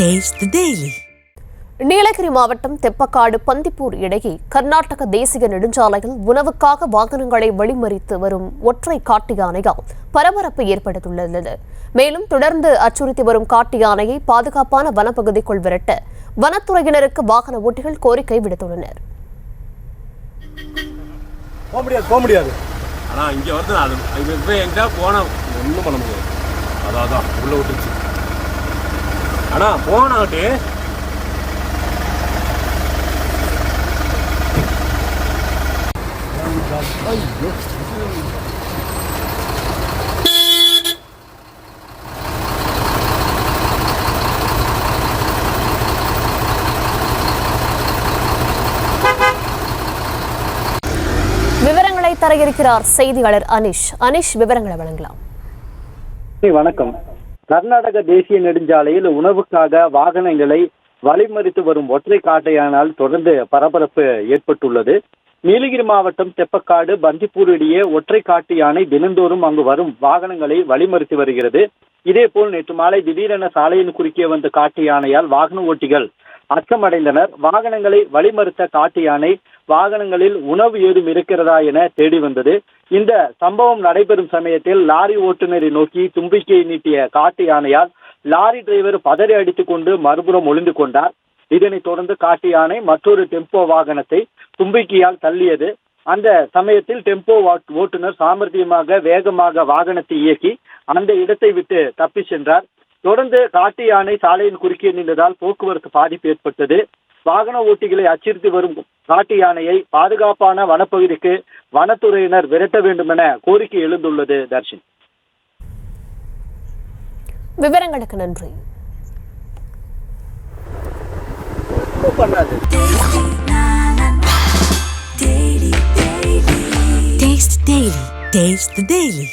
Taste the Daily. Nilgiri மாவட்டம் தெப்பக்காடு பந்திப்பூர் இடையே கர்நாடக தேசிய நெடுஞ்சாலையில் உணவுக்காக வாகனங்களை வழிமறித்து வரும் ஒற்றை காட்டு யானையால் பரபரப்பு ஏற்பட்டுள்ளது. மேலும் தொடர்ந்து அச்சுறுத்தி வரும் காட்டு யானையை பாதுகாப்பான வனப்பகுதிக்குள் விரட்ட வனத்துறையினருக்கு வாகன ஓட்டிகள் கோரிக்கை விடுத்துள்ளனர். விவரங்களை தர இருக்கிறார் செய்தியாளர் அனிஷ் விவரங்களை வழங்கலாம். வணக்கம். கர்நாடக தேசிய நெடுஞ்சாலையில் உணவுக்காக வாகனங்களை வழிமறித்து வரும் ஒற்றை காட்டு யானையால் தொடர்ந்து பரபரப்பு ஏற்பட்டுள்ளது. நீலகிரி மாவட்டம் தெப்பக்காடு பந்திப்பூர் இடையே ஒற்றை காட்டு யானை தினந்தோறும் அங்கு வரும் வாகனங்களை வழிமறித்து வருகிறது. இதேபோல் நேற்று மாலை திடீரென சாலையின் குறுக்கே வந்த காட்டு யானையால் வாகன ஓட்டிகள் அச்சமடைந்தனர். வாகனங்களை வழிமறித்த காட்டு யானை வாகனங்களில் உணவு ஏதும் இருக்கிறதா என தேடி வந்தது. இந்த சம்பவம் நடைபெறும் சமயத்தில் லாரி ஓட்டுநரை நோக்கி தும்பிக்கையை நீட்டிய காட்டு யானையால் லாரி டிரைவர் பதறி அடித்துக் கொண்டு மறுபுறம் ஒளிந்து கொண்டார். இதனைத் தொடர்ந்து காட்டு யானை மற்றொரு டெம்போ வாகனத்தை தும்பிக்கையால் தள்ளியது. அந்த சமயத்தில் டெம்போ ஓட்டுநர் சாமர்த்தியமாக வேகமாக வாகனத்தை இயக்கி அந்த இடத்தை விட்டு தப்பி சென்றார். தொடர்ந்து காட்டு யானை சாலையின் குறுக்கே நின்றதால் போக்குவரத்து பாதிப்பு ஏற்பட்டது. வாகன ஓட்டிகளை அச்சுறுத்தி வரும் காட்டு யானையை பாதுகாப்பான வனப்பகுதிக்கு வனத்துறையினர் விரட்ட வேண்டும் என கோரிக்கை எழுந்துள்ளது. தர்ஷன், விவரங்களுக்கு நன்றி. Taste the Daily.